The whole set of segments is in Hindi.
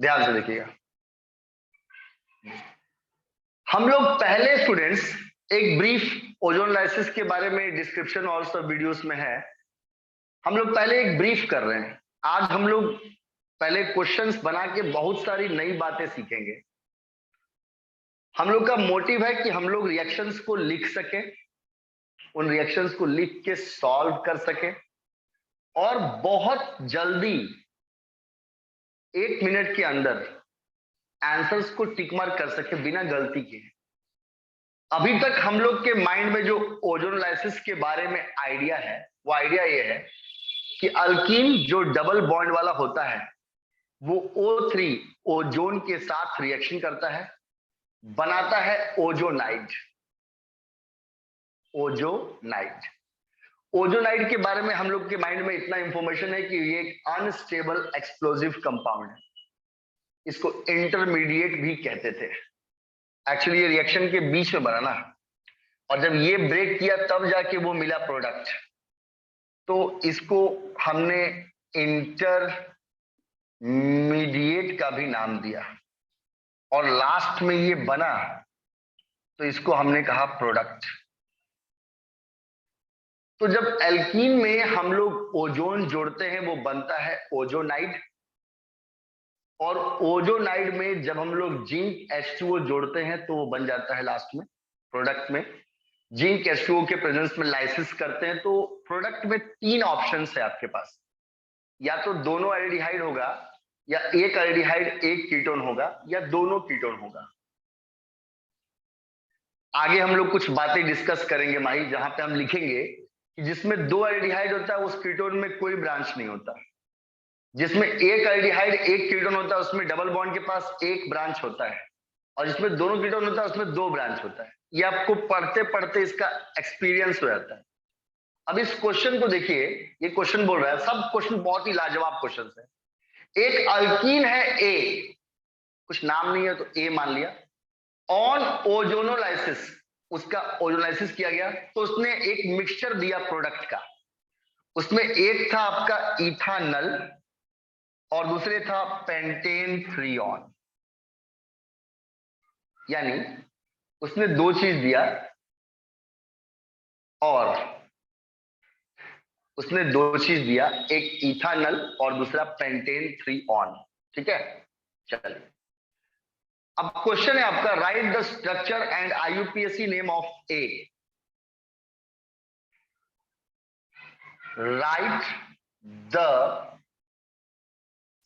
ध्यान से देखिएगा। हम लोग पहले स्टूडेंट्स एक ब्रीफ ओजोनलाइसिस के बारे में डिस्क्रिप्शन और सब वीडियोस में है, हम लोग पहले एक ब्रीफ कर रहे हैं। आज हम लोग पहले क्वेश्चंस बना के बहुत सारी नई बातें सीखेंगे। हम लोग का मोटिव है कि हम लोग रिएक्शंस को लिख सके, उन रिएक्शंस को लिख के सॉल्व कर सके और बहुत जल्दी 1 मिनट के अंदर आंसर्स को टिक मार्क कर सके बिना गलती के। अभी तक हम लोग के माइंड में जो ओजोनलाइसिस के बारे में आइडिया है, वो आइडिया ये है कि अल्कीन जो डबल बॉन्ड वाला होता है वो O3 ओजोन के साथ रिएक्शन करता है, बनाता है ओजोनाइड। ओजोनाइड ओजोनाइड के बारे में हम लोग के माइंड में इतना इंफॉर्मेशन है कि ये एक अनस्टेबल एक्सप्लोजिव कंपाउंड है, इसको इंटरमीडिएट भी कहते थे। एक्चुअली ये रिएक्शन के बीच में बना ना, और जब ये ब्रेक किया तब जाके वो मिला प्रोडक्ट, तो इसको हमने इंटरमीडिएट का भी नाम दिया, और लास्ट में ये बना तो इसको हमने कहा प्रोडक्ट। तो जब एल्कीन में हम लोग ओजोन जोड़ते हैं वो बनता है ओजोनाइड, और ओजोनाइड में जब हम लोग जिंक H2O जोड़ते हैं तो वो बन जाता है लास्ट में प्रोडक्ट में। जिंक H2O के प्रेजेंस में लाइसिस करते हैं तो प्रोडक्ट में 3 ऑप्शंस है आपके पास, या तो दोनों एल्डिहाइड होगा, या एक एल्डिहाइड एक कीटोन होगा, या दोनों कीटोन होगा। आगे हम लोग कुछ बातें डिस्कस करेंगे माही, जहां पे हम लिखेंगे कि जिसमें 2 एल्डिहाइड होता है उस कीटोन में कोई ब्रांच नहीं होता, जिसमें एक एल्डिहाइड एक कीटोन होता है उसमें डबल बॉन्ड के पास एक ब्रांच होता है, और जिसमें दोनों कीटोन होता है उसमें 2 ब्रांच होता है। ये आपको पढ़ते पढ़ते इसका एक्सपीरियंस हो जाता है। अब इस क्वेश्चन को देखिए, ये क्वेश्चन बोल रहा है, सब क्वेश्चन बहुत ही लाजवाब क्वेश्चन है। एक अल्कीन है ए, कुछ नाम नहीं है तो ए मान लिया, ऑन ओजोनोलाइसिस, उसका ओजोनोलाइसिस किया गया तो उसने एक मिक्सचर दिया प्रोडक्ट का। उसमें एक था आपका इथानल और दूसरे था पेंटेन थ्रीऑन, यानी उसने 2 चीज दिया, और उसने 2 चीज दिया, एक इथानल और दूसरा पेंटेन थ्रीऑन। ठीक है, चलिए अब क्वेश्चन है आपका, write the structure and IUPAC name of A. Write the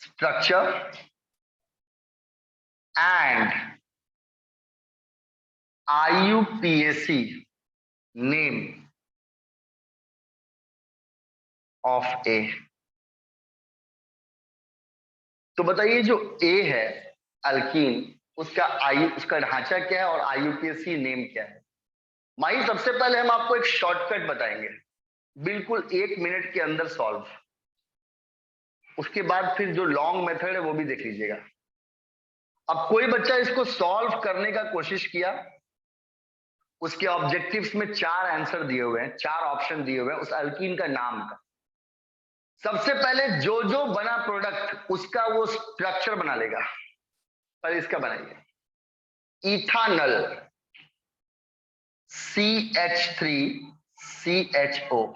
structure and IUPAC name of A. तो बताइए जो ए है अल्कीन, उसका ढांचा क्या है और IUPAC नेम क्या है। माही सबसे पहले हम आपको एक शॉर्टकट बताएंगे, बिल्कुल 1 मिनट के अंदर सॉल्व। उसके बाद फिर जो लॉन्ग मेथड है वो भी देख लीजिएगा। अब कोई बच्चा इसको सॉल्व करने का कोशिश किया, उसके ऑब्जेक्टिव्स में 4 आंसर दिए हुए हैं, 4 ऑप्शन दिए हुए हैं उस अल्कीन का नाम का। सबसे पहले जो जो बना प्रोडक्ट उसका वो स्ट्रक्चर बना लेगा। पहले इसका बनाइए, इथानल CH3CHO,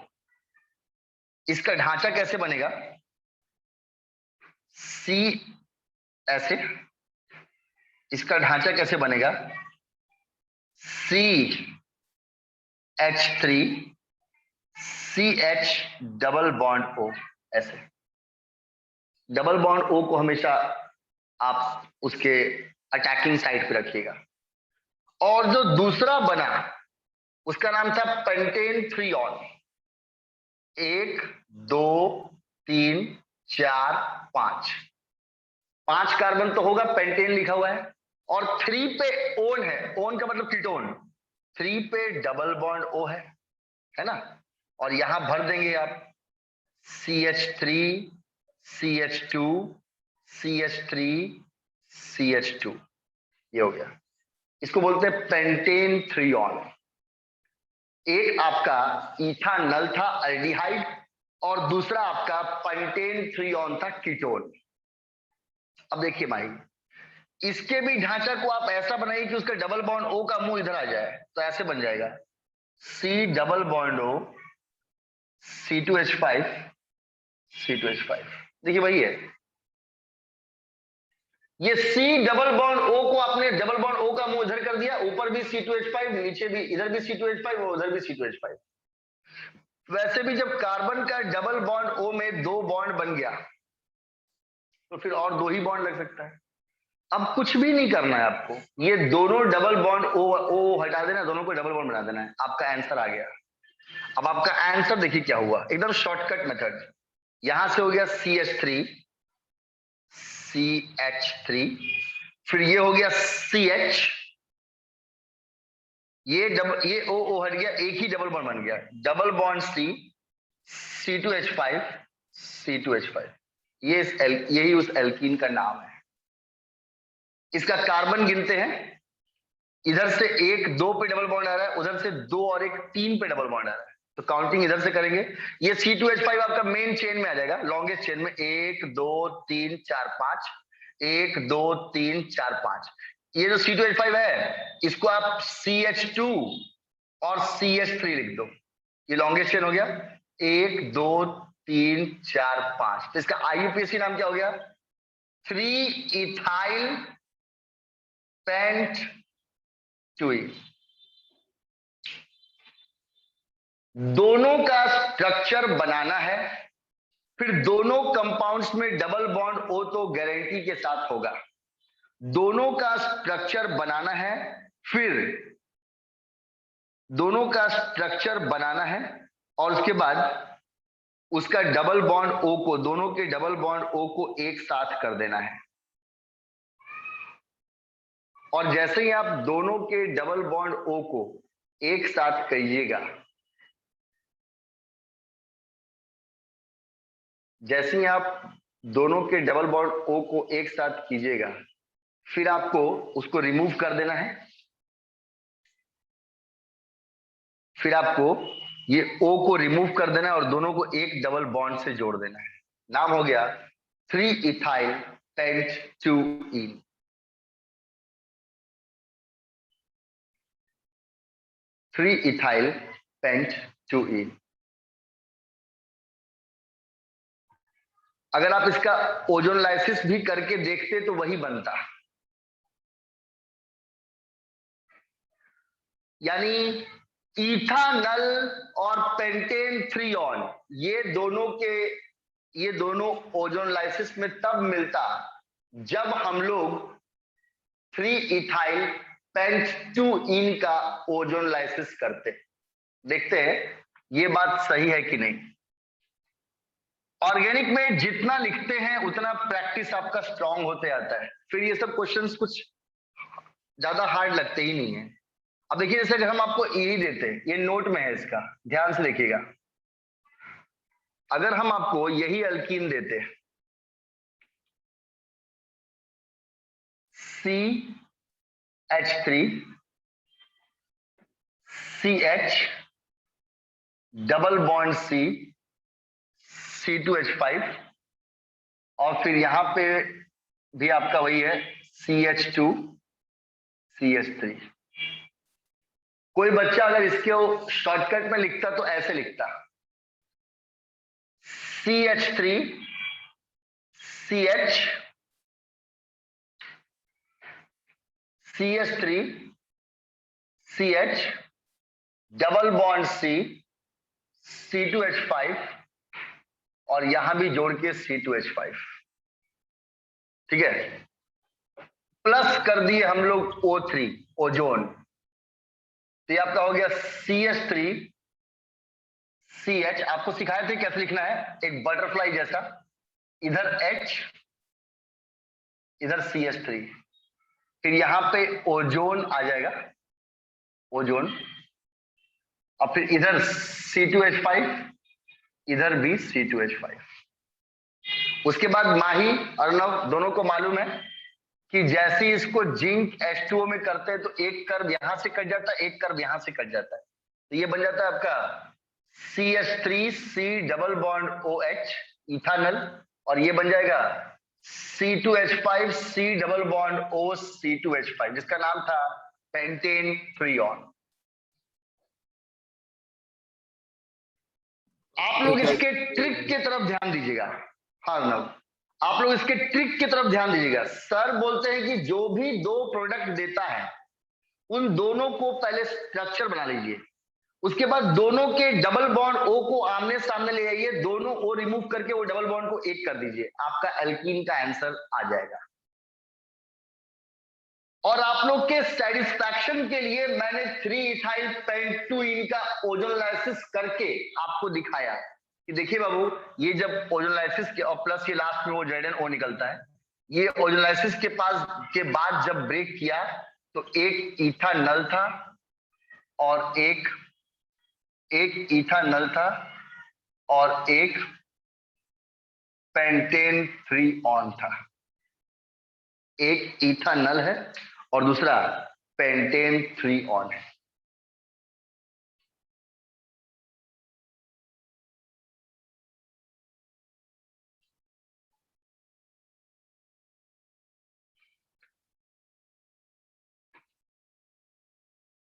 इसका ढांचा कैसे बनेगा, C ऐसे, इसका ढांचा कैसे बनेगा CH3CH डबल बॉन्ड O, ऐसे। डबल बॉन्ड O को हमेशा आप उसके अटैकिंग साइड पे रखिएगा। और जो दूसरा बना उसका नाम था पेंटेन थ्रीऑन। 1 2 3 4 5 कार्बन तो होगा, पेंटेन लिखा हुआ है, और 3 पे ओन है, ओन का मतलब कीटोन, 3 पे डबल बॉन्ड O है ना। और यहां भर देंगे आप CH3 CH2 CH3 CH2, ये हो गया। इसको बोलते हैं पेंटेन थ्रीऑन। एक आपका इथानल था एल्डिहाइड, और दूसरा आपका पेंटेन थ्रीऑन था कीटोन। अब देखिए भाई, इसके भी ढांचा को आप ऐसा बनाइए कि उसका डबल बॉन्ड O का मुंह इधर आ जाए, तो ऐसे बन जाएगा C double bond O C2H5 C2H5। देखिए वही है, ये C डबल बॉन्ड O को आपने डबल बॉन्ड O का मुंह इधर कर दिया, ऊपर भी C2H5, नीचे भी, इधर भी C2H5 और उधर भी C2H5। वैसे भी जब कार्बन का डबल बॉन्ड O में 2 बॉन्ड बन गया तो फिर और 2 ही बॉन्ड लग सकता है। अब कुछ भी नहीं करना है आपको, ये दोनों डबल बॉन्ड O हटा देना, दोनों को डबल बॉन्ड बना देना है, आपका आंसर आ गया। अब आपका आंसर देखिए क्या हुआ, एकदम शॉर्टकट मेथड। यहां से हो गया CH3 CH3, फिर ये हो गया CH, ये O हट गया, एक ही डबल बॉन्ड बन गया, double bond C C2H5 C2H5। यही उस एल्कीन का नाम है। इसका कार्बन गिनते हैं, इधर से 1 2 पे डबल बॉन्ड आ रहा है, उधर से 2 और 1 3 पे डबल बॉन्ड आ रहा है, तो काउंटिंग इधर से करेंगे। ये C2H5 आपका मेन चेन में आ जाएगा, लॉन्गेस्ट चेन में 1 2 3 4 5, 1 2 3 4 5। ये जो C2H5 है इसको आप CH2 और CH3 लिख दो, ये लॉन्गेस्ट चेन हो गया, 1 2 3 4 5। तो इसका IUPAC नाम क्या हो गया, 3 इथाइल पेंट चुई। दोनों का स्ट्रक्चर बनाना है, फिर दोनों कंपाउंड्स में डबल बॉन्ड O तो गारंटी के साथ होगा। दोनों का स्ट्रक्चर बनाना है, फिर दोनों का स्ट्रक्चर बनाना है और उसके बाद उसका डबल बॉन्ड O को, दोनों के डबल बॉन्ड O को एक साथ कर देना है। और जैसे ही आप दोनों के डबल बॉन्ड O को एक साथ करिएगा, जैसे ही आप दोनों के डबल बॉन्ड O को एक साथ कीजिएगा, फिर आपको उसको रिमूव कर देना है, फिर आपको ये O को रिमूव कर देना है और दोनों को एक डबल बॉन्ड से जोड़ देना है। नाम हो गया 3 इथाइल पेंट-2-ईन। 3 इथाइल पेंट-2-ईन। अगर आप इसका ओजोनलाइसिस भी करके देखते तो वही बनता, यानी इथानल और पेंटेन फ्रीऑन, ये दोनों ओजोनलाइसिस में तब मिलता जब हम लोग 3 इथाइल पेंट-2-ईन का ओजोनलाइसिस करते। देखते हैं ये बात सही है कि नहीं। ऑर्गेनिक में जितना लिखते हैं उतना प्रैक्टिस आपका स्ट्रांग होते आता है, फिर ये सब क्वेश्चंस कुछ ज्यादा हार्ड लगते ही नहीं है। अब देखिए, जैसे अगर हम आपको ई देते, ये नोट में है इसका, ध्यान से देखिएगा। अगर हम आपको यही अल्कीन देते CH3 CH double bond C C2H5 और फिर यहां पे भी आपका वही है CH2 CH3। कोई बच्चा अगर इसके शॉर्टकट में लिखता तो ऐसे लिखता, CH3 CH CH3 CH double bond C C2H5 और यहां भी जोड़ के C2H5, ठीक है। प्लस कर दिए हम लोग O3 ओजोन, तो ये आपका हो गया CH3 CH। आपको सिखाए थे कैसे लिखना है, एक बटरफ्लाई जैसा, इधर H इधर CH3, फिर यहां पे ओजोन आ जाएगा, ओजोन, और फिर इधर C2H5, इधर भी C2H5। उसके बाद माही अर्णव दोनों को मालूम है कि जैसे इसको जिंक H2O में करते हैं तो एक कर्व यहां से कट जाता है, एक कर्व यहां से कट जाता है, तो ये बन जाता है आपका CH3 C double bond OH ethanol, और ये बन जाएगा C2H5 C double bond O C2H5 जिसका नाम था पेंटेन फ्रीऑन। आप लोग इसके ट्रिक की तरफ ध्यान दीजिएगा। हाँ नव, आप लोग इसके ट्रिक की तरफ ध्यान दीजिएगा। सर बोलते हैं कि जो भी दो प्रोडक्ट देता है उन दोनों को पहले स्ट्रक्चर बना लीजिए, उसके बाद दोनों के डबल बॉन्ड O को आमने सामने ले आइए, दोनों O रिमूव करके वो डबल बॉन्ड को एक कर दीजिए, आपका एल्कीन का आंसर आ जाएगा। और आप लोग के सेटिस्फैक्शन के लिए मैंने 3 इथाइल पेंटुइन का ओजोनलाइसिस करके आपको दिखाया कि देखिए बाबू, ये जब ओजोनलाइसिस के और प्लस के लास्ट में वो ZnO निकलता है, ये ओजोनलाइसिस के बाद जब ब्रेक किया तो एक इथानल था और एक इथानल था और एक पेंटेन फ्रीऑन था। एक इथानल है और दूसरा पेंटेन फ्रीऑन है।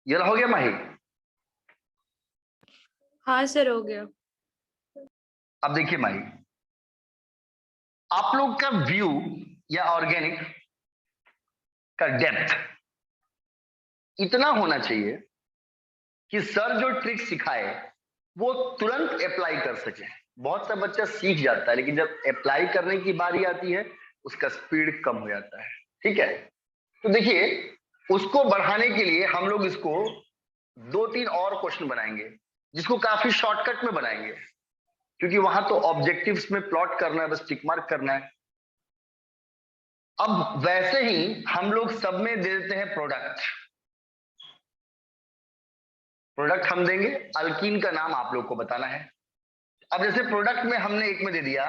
ये हो गया माही? हाँ सर हो गया। अब देखिए माही, आप लोग का व्यू या ऑर्गेनिक का डेप्थ इतना होना चाहिए कि सर जो ट्रिक सिखाए वो तुरंत अप्लाई कर सके। बहुत सा बच्चा सीख जाता है लेकिन जब अप्लाई करने की बारी आती है उसका स्पीड कम हो जाता है। ठीक है, तो देखिए उसको बढ़ाने के लिए हम लोग इसको 2-3 और क्वेश्चन बनाएंगे जिसको काफी शॉर्टकट में बनाएंगे, क्योंकि वहां तो ऑब्जेक्टिव्स में प्लॉट करना है, बस टिक मार्क करना है। अब वैसे ही हम लोग सब में दे देते हैं प्रोडक्ट हम देंगे, अल्कीन का नाम आप लोग को बताना है। अब जैसे प्रोडक्ट में हमने एक में दे दिया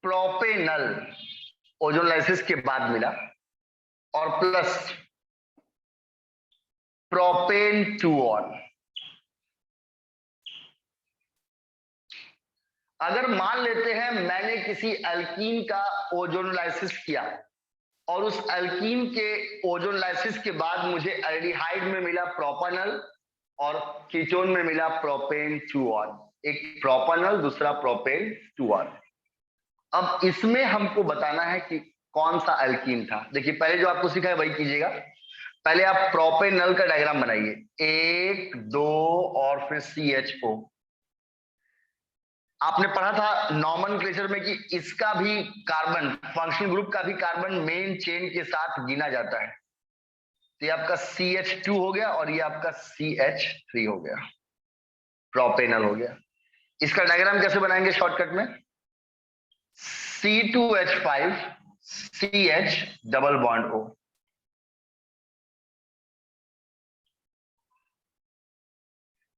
प्रोपेनल, ओजोनलाइसिस के बाद मिला, और प्लस प्रोपेन-2-ऑन। अगर मान लेते हैं मैंने किसी एल्कीन का ओजोनलाइसिस किया और उस एल्कीन के ओजोनलाइसिस के बाद मुझे एल्डिहाइड में मिला प्रोपेनल और कीटोन में मिला प्रोपेन-2-ऑन, एक प्रोपेनल दूसरा प्रोपेन-2-ऑन। अब इसमें हमको बताना है कि कौन सा एल्कीन था। देखिए पहले जो आपको सिखाया वही कीजिएगा। पहले आप प्रोपेनल का डायग्राम बनाइए, 1 2 और फिर CHO। आपने पढ़ा था नॉमेनक्लेचर में कि इसका भी कार्बन, फंक्शनल ग्रुप का भी कार्बन मेन चेन के साथ गिना जाता है। तो ये आपका CH2 हो गया और ये आपका CH3 हो गया, प्रोपेनल हो गया। इसका डायग्राम कैसे बनाएंगे शॉर्टकट में? C2H5 CH double bond O,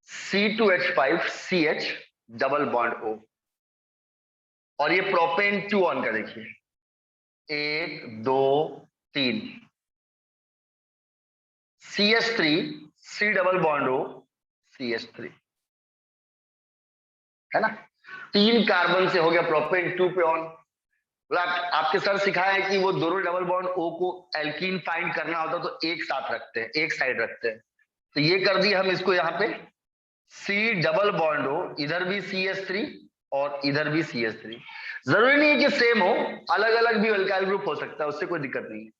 C2H5 CH double bond O, और ये प्रोपेन-2-ऑन का देखिए 1 2 3, CH3 C double bond O CH3, है ना? 3 कार्बन से हो गया प्रोपेन-2 पे ऑन। आपके सर सिखाया है कि वो दोनों डबल बॉन्ड O को एल्कीन फाइंड करना होता तो एक साथ रखते हैं, एक साइड रखते हैं। तो ये कर दिया हम इसको यहाँ पे C डबल बॉन्ड O, इधर भी CH3 और इधर भी CH3। जरूरी नहीं है कि सेम हो, अलग अलग भी अल्काइल ग्रुप हो सकता है, उससे कोई दिक्कत नहीं है।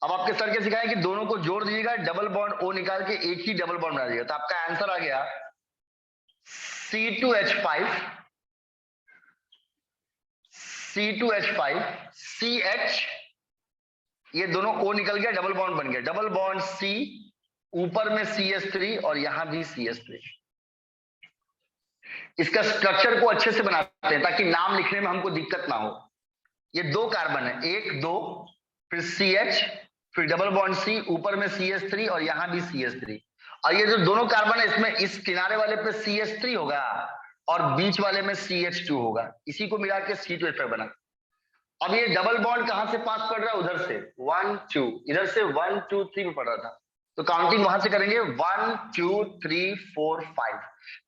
अब आपके सर के सिखाया कि दोनों को जोड़ दीजिएगा, डबल बॉन्ड O निकाल के एक ही डबल बॉन्ड बना दीजिएगा, तो आपका आंसर आ गया C2H5 CH, ये दोनों O निकल गया, डबल बॉन्ड बन गया, डबल बॉन्ड C, ऊपर में CH3 और यहां भी CH3। इसका स्ट्रक्चर को अच्छे से बनाते हैं ताकि नाम लिखने में हमको दिक्कत ना हो। ये 2 कार्बन है, 1 2, फिर CH, फिर डबल बॉन्ड C, ऊपर में CH3 और यहां भी CH3। और ये जो दोनों कार्बन है इसमें इस किनारे वाले पे CH3 होगा और बीच वाले में CH2 होगा, इसी को मिला के C2H5 बना। अब ये डबल बॉन्ड कहां से पास पड़ रहा है? उधर से 1 2, इधर से 1 2 3 में पड़ रहा था, तो काउंटिंग वहां से करेंगे 1 2 3 4 5।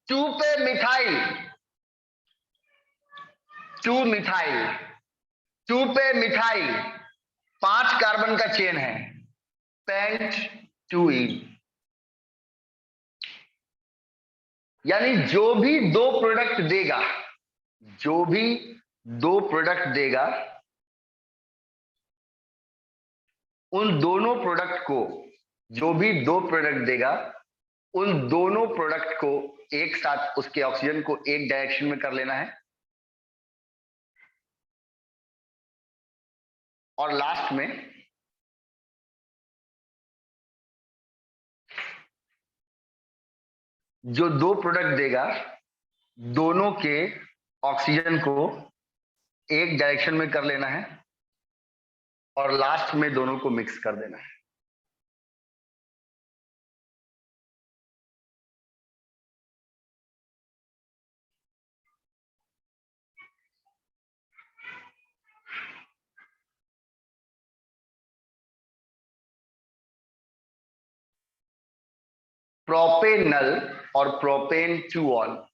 2 पे मिथाइल, 2 मिथाइल, 2 पे मिथाइल, 5 कार्बन का चेन है, पेंट 2ईन। यानी जो भी दो प्रोडक्ट देगा, जो भी दो प्रोडक्ट देगा, उन दोनों प्रोडक्ट को, जो भी दो प्रोडक्ट देगा उन दोनों प्रोडक्ट को एक साथ, उसके ऑक्सीजन को एक डायरेक्शन में कर लेना है, और लास्ट में जो दो प्रोडक्ट देगा दोनों के ऑक्सीजन को एक डायरेक्शन में कर लेना है, और लास्ट में दोनों को मिक्स कर देना है। प्रोपेनल और प्रोपेन 2ऑन,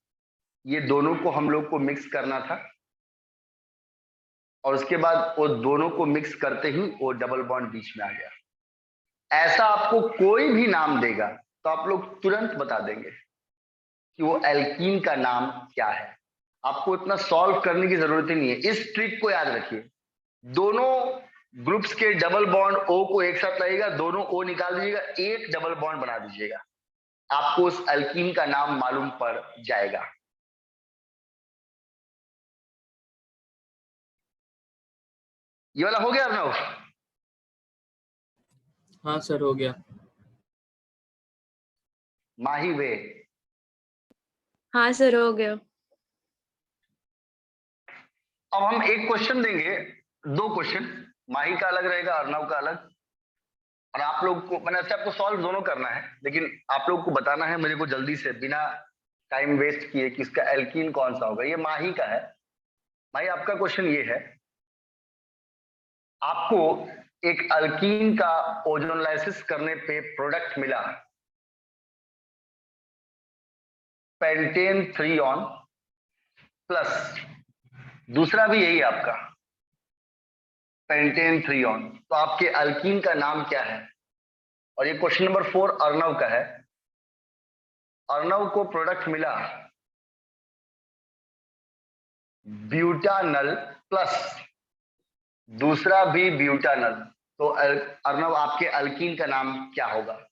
ये दोनों को हम लोग को मिक्स करना था, और उसके बाद वो दोनों को मिक्स करते ही वो डबल बॉन्ड बीच में आ गया। ऐसा आपको कोई भी नाम देगा तो आप लोग तुरंत बता देंगे कि वो एल्कीन का नाम क्या है। आपको इतना सॉल्व करने की जरूरत ही नहीं है। इस ट्रिक को याद रखिए, दोनों ग्रुप्स के डबल बॉन्ड ओ को एक साथ लगेगा, दोनों ओ निकाल दीजिएगा, एक डबल बॉन्ड बना दीजिएगा, आपको उस एल्कीन का नाम मालूम पड़ जाएगा। ये वाला हो गया अर्नव? हाँ सर हो गया। माही वे? हाँ सर हो गया। अब हम एक क्वेश्चन देंगे, दो क्वेश्चन, माही का अलग रहेगा, अर्नव का अलग, और आप लोग को, मैंने आपको सॉल्व दोनों करना है, लेकिन आप लोग को बताना है मेरे को जल्दी से, बिना टाइम वेस्ट किए, कि इसका एल्कीन कौन सा होगा। ये माही का है। माही, आपका क्वेश्चन ये है, आपको एक अल्कीन का ओजोनलाइसिस करने पे प्रोडक्ट मिला पेंटेन 3ऑन प्लस दूसरा भी यही आपका पेंटेन 3ऑन, तो आपके अल्कीन का नाम क्या है? और ये क्वेश्चन नंबर 4 अर्नव का है। अर्नव को प्रोडक्ट मिला ब्यूटानल प्लस दूसरा भी ब्यूटानल, तो अर्नव आपके अल्कीन का नाम क्या होगा?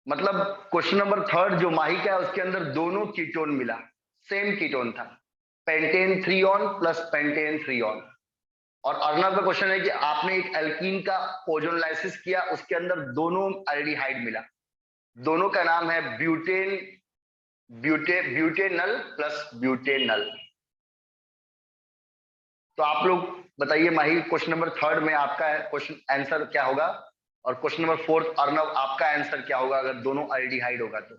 मतलब क्वेश्चन नंबर 3 जो माही का है उसके अंदर दोनों कीटोन मिला, सेम कीटोन था, पेंटेन 3ऑन प्लस पेंटेन 3ऑन, और अर्नव का क्वेश्चन है कि आपने एक एल्कीन का ओजोनलाइसिस किया, उसके अंदर दोनों एल्डिहाइड मिला, दोनों का नाम है ब्यूटेनल प्लस ब्यूटेनल। तो आप लोग बताइए माही, क्वेश्चन नंबर 3 में आपका क्वेश्चन आंसर क्या होगा, और क्वेश्चन नंबर 4 अर्नव आपका आंसर क्या होगा अगर दोनों एल्डिहाइड होगा तो?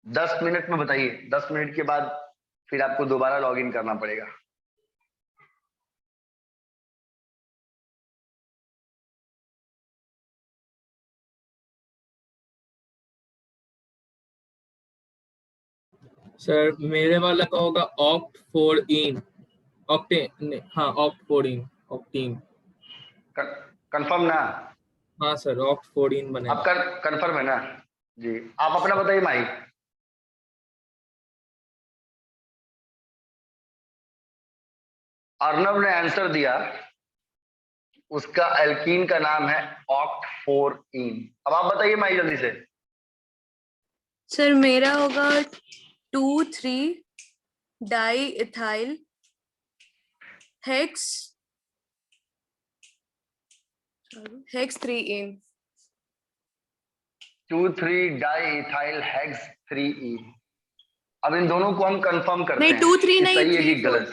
10 मिनट में बताइए, 10 मिनट के बाद फिर आपको दोबारा लॉग इन करना पड़ेगा। सर मेरे वाला का होगा ऑप्ट फॉर इन ऑक्टेन, हाँ opt for in octane. Confirm ना? हाँ सर ऑप्ट फॉर इन बनेगा। आपका कंफर्म है ना जी? आप अपना बताइए माही। अर्नव ने आंसर दिया, उसका एल्कीन का नाम है ऑक्ट 4इन। अब आप बताइए माही जल्दी से। सर मेरा होगा 2,3 डाई इथाइल हेक्स 3इन। 2,3 डाई इथाइल हेक्स 3इन। अब इन दोनों को हम कंफर्म करते नहीं हैं 2,3 कि नहीं, सही है कि गलत।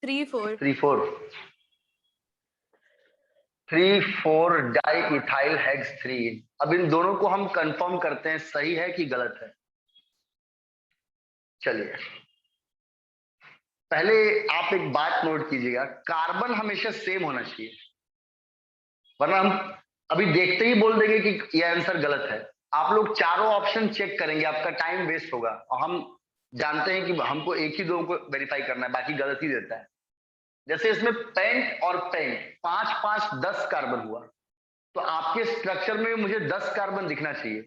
3,4 डाई इथाइल हेक्स 3इन। अब इन दोनों को हम कंफर्म करते हैं सही है कि गलत है। चलिए, पहले आप एक बात नोट कीजिएगा, कार्बन हमेशा सेम होना चाहिए, वरना हम अभी देखते ही बोल देंगे कि यह आंसर गलत है। आप लोग चारों ऑप्शन चेक करेंगे, आपका टाइम वेस्ट होगा, और हम जानते हैं कि हमको एक ही दो को वेरीफाई करना है, बाकी गलत ही देता है। जैसे इसमें पेंट और पेंट 5 5 10 कार्बन हुआ, तो आपके स्ट्रक्चर में मुझे 10 कार्बन दिखना चाहिए।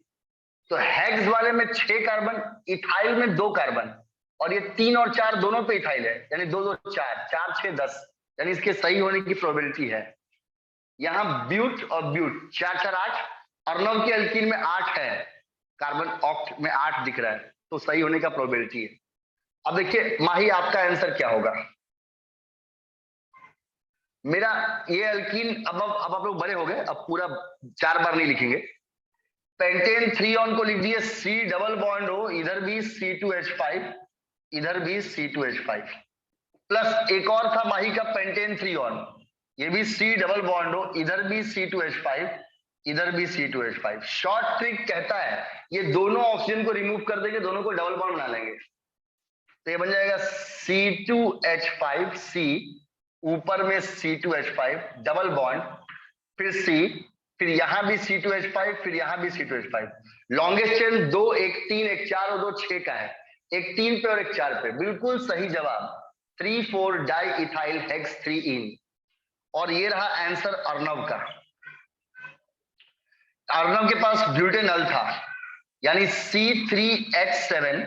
तो हेक्स वाले में 6 कार्बन, इथाइल में 2 कार्बन, और ये 3 और 4 दोनों पे इथाइल है, यानी 2 2 4 4 6 10, यानी इसके सही होने की प्रोबेबिलिटी है। यहाँ ब्यूट और ब्यूट 4 4 8, अर्नव के एल्कीन में 8 है, कार्बन ऑक्ट में 8 दिख रहा है, तो सही होने का प्रोबेबिलिटी है। अब देखिए माही, आपका आंसर क्या होगा? मेरा ये एल्कीन, अब आप लोग बड़े हो गए, अब पूरा 4 बार नहीं लिखेंगे। पेंटेन 3 ऑन को लिख दिए, C डबल बॉन्ड हो, इधर भी C2H5, इधर भी C2H5, प्लस एक और था माही का पेंटेन 3 ऑन, ये भी C डबल बॉन्ड हो, इधर भी C2H5, इधर भी C2H5। शॉर्ट ट्रिक कहता है ये दोनों ऑक्सीजन को रिमूव कर देंगे, दोनों को डबल बॉन्ड बना लेंगे, तो ये बन जाएगा C2H5C, ऊपर में C2H5 डबल बॉन्ड, फिर C, फिर यहां भी C2H5, फिर यहां भी C2H5। लॉन्गेस्ट चेन 2 1 3 1 4 और 2 6 का है, एक 3 पे और एक 4 पे। बिल्कुल सही जवाब 3 4 डाई इथाइल हेक्स 3 इन। और ये रहा आंसर अर्नव का। अर्नव के पास ब्यूटेनॉल था, यानी C3H7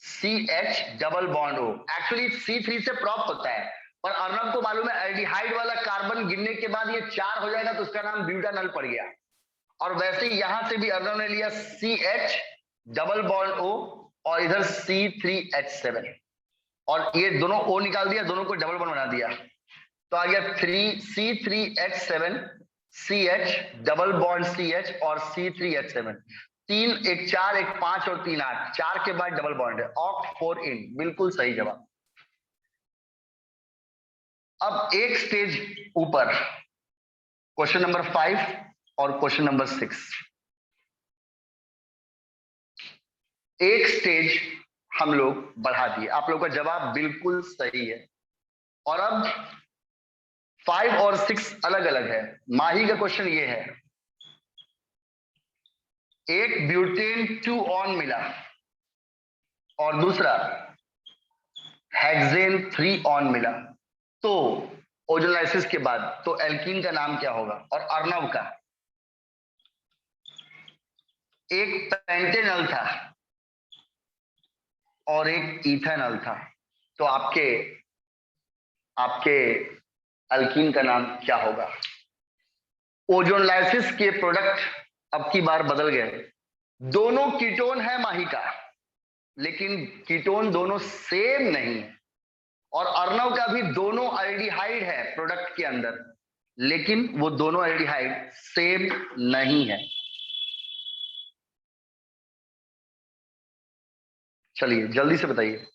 CH डबल बॉन्ड हो। एक्चुअली C3 से प्रॉप होता है, पर अर्नव को मालूम है एल्डिहाइड वाला कार्बन गिनने के बाद ये 4 हो जाएगा, तो उसका नाम ब्यूटानॉल पड़ गया। और वैसे ही यहां से भी अर्नव ने लिया CH डबल बॉन्ड O, और इधर C3H7, और ये दोनों O निकाल दिया, दोनों को डबल बॉन्ड बना दिया, तो आ गया C3H7 CH double bond CH और C3H7। 3 1 4 1 5 और 3 8, 4 के बाद डबल बॉन्ड है, ऑक्ट 4 इन। बिल्कुल सही जवाब। अब एक स्टेज ऊपर, क्वेश्चन नंबर 5 और क्वेश्चन नंबर 6, एक स्टेज हम लोग बढ़ा दिए। आप लोग का जवाब बिल्कुल सही है। और अब 5 और 6 अलग अलग है। माही का क्वेश्चन ये है, एक ब्यूटेन 2 ऑन मिला और दूसरा हेक्सेन 3 ऑन मिला, तो ओजोलाइसिस के बाद तो एल्कीन का नाम क्या होगा? और अर्नव का एक पेंटेनॉल था और एक इथेनॉल था, तो आपके एल्कीन का नाम क्या होगा? ओजोलाइसिस के प्रोडक्ट अब की बार बदल गए, दोनों कीटोन है माही का, लेकिन कीटोन दोनों सेम नहीं है। और अर्नव का भी दोनों एल्डिहाइड है प्रोडक्ट के अंदर, लेकिन वो दोनों एल्डिहाइड सेम नहीं है। चलिए जल्दी से बताइए।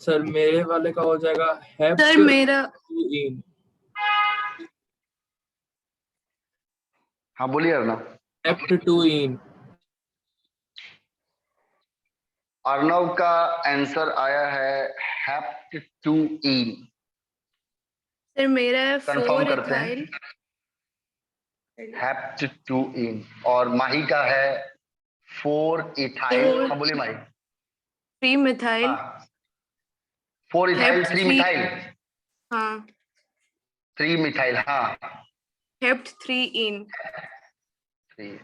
सर मेरे वाले का हो जाएगा हेप्ट सर मेरा, इन। हाँ बोलिए अर्नव। हेप्ट 2 इन। अर्नव का आंसर आया है हेप्ट 2 इन। सर मेरा है कंफर्म 4 करते हैं, इथाइल हेप्ट 2 इन। और माही का है 4 इथाइल। हाँ बोलिए माही। 3 मिथाइल हाँ 4 इथाइल हेप्ट 3 3, मिथाइल, हाँ 3 मिथाइल, हाँ हेप्ट 3 इन। 3।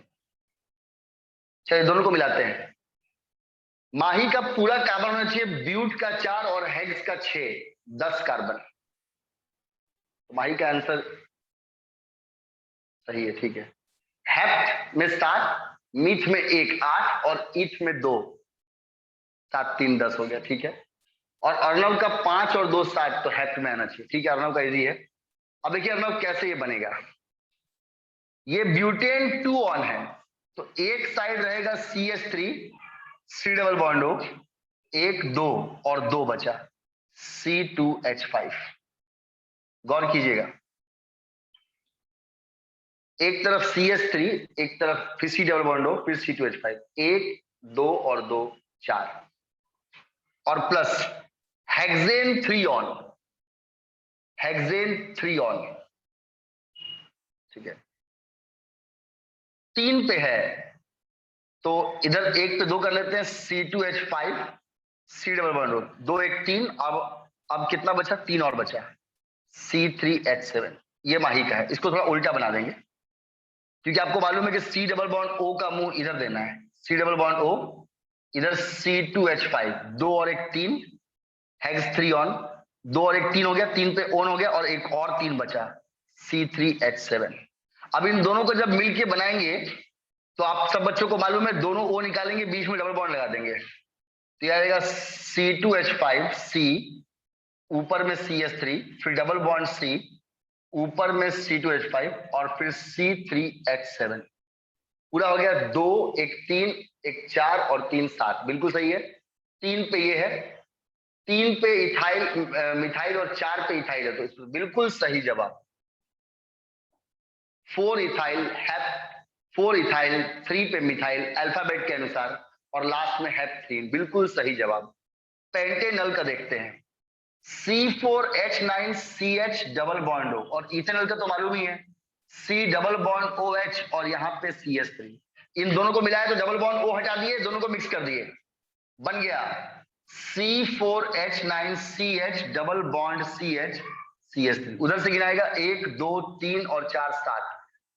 चलिए दोनों को मिलाते हैं। माही का पूरा कार्बन होना चाहिए ब्यूट का 4 और हेक्स का 6, 10 कार्बन। तो माही का आंसर सही है, ठीक है। हेप्ट में 7, मीथ में 1 8 और ईथ में 2, 7 3 10 हो गया, ठीक है। और अर्नव का 5 और 2 7, तो हेप्ट में आना चाहिए, ठीक है। अर्नव का इजी है। अब देखिए अर्नव कैसे ये बनेगा। ये ब्यूटेन 2 ऑन है, तो एक साइड रहेगा CH3 C डबल बॉन्ड हो, 1 2 और 2 बचा C2H5। गौर कीजिएगा, एक तरफ CH3, एक तरफ फिर C डबल बॉन्ड O, फिर C2H5, 1 2 और 2 4 और plus hexane 3 on, hexane 3 on, ठीक है, 3 पे है तो इधर 1 पे 2 कर लेते हैं, C2H5 C double bond O, 2 1 3, अब कितना बचा, 3 और बचा, C3H7, ये माही का है। इसको थोड़ा उल्टा बना देंगे क्योंकि आपको मालूम है कि C डबल बॉन्ड O का मुंह इधर देना है, C डबल बॉन्ड O इधर C2H5, 2 और 1 3, हेक्स 3 ऑन, 2 और 1 3 हो गया, 3 पे ऑन हो गया और एक और 3 बचा, C3H7। अब इन दोनों को जब मिलके बनाएंगे तो आप सब बच्चों को मालूम है, दोनों O निकालेंगे, बीच में डबल बॉन्ड लगा देंगे, तो यह आएगा C2H5 C, ऊपर में CH3, फिर डबल बॉन्ड C, ऊपर में C2H5 और फिर C3H7, पूरा हो गया। 2 1 3 1 4 और 3 7, बिल्कुल सही है। 3 पे ये है, 3 पे इथाइल मिथाइल और 4 पे इथाइल है, तो इसमें बिल्कुल सही जवाब 4 इथाइल हैप, 4 इथाइल, 3 पे मिथाइल अल्फाबेट के अनुसार और लास्ट में हेप्थीन, बिल्कुल सही जवाब। पेंटेनल का देखते हैं, C4H9CH डबल बॉन्ड O, और इथेनॉल का तो मालूम ही है, C डबल बॉन्ड OH और यहाँ पे CH3, इन दोनों को मिलाया तो डबल बॉन्ड O हटा दिए, दोनों को मिक्स कर दिए, बन गया C4H9CH double bond CH CH3। उधर से गिनाएगा 1 2 3 और 4 7,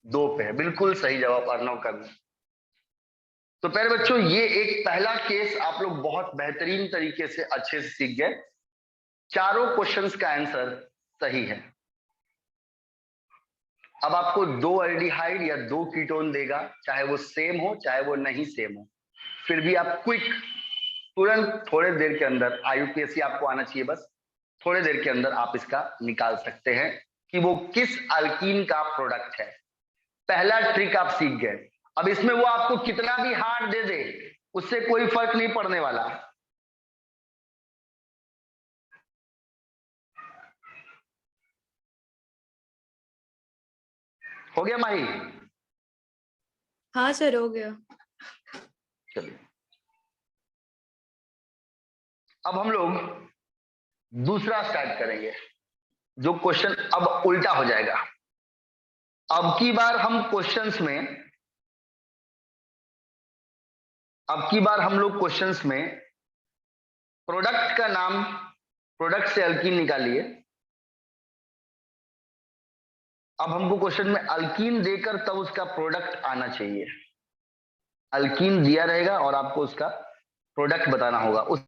2 पे है, बिल्कुल सही जवाब अर्णव का भी। तो प्यारे बच्चों, ये एक पहला केस आप लोग बहुत बेहतरीन तरीके से अच्छे से सीख गए, चारों क्वेश्चंस का आंसर सही है। अब आपको 2 एल्डिहाइड या 2 कीटोन देगा, चाहे वो सेम हो चाहे वो नहीं सेम हो, फिर भी आप क्विक, तुरंत थोड़े देर के अंदर, IUPAC आपको आना चाहिए, बस थोड़े देर के अंदर आप इसका निकाल सकते हैं कि वो किस अल्कीन का प्रोडक्ट है। पहला ट्रिक आप सीख गए। अब इसमें वो आपको कितना भी हार्ड दे दे, उससे कोई फर्क नहीं पड़ने वाला। हो गया माही? हाँ सर, हो गया। चलिए, अब हम लोग दूसरा स्टार्ट करेंगे, जो क्वेश्चन अब उल्टा हो जाएगा। अब की बार हम क्वेश्चंस में, अब की बार हम लोग क्वेश्चंस में प्रोडक्ट का नाम, प्रोडक्ट से अल्कीन निकालिए। अब हमको क्वेश्चन में अल्कीन देकर तब उसका प्रोडक्ट आना चाहिए। अल्कीन दिया रहेगा और आपको उसका प्रोडक्ट बताना होगा। उस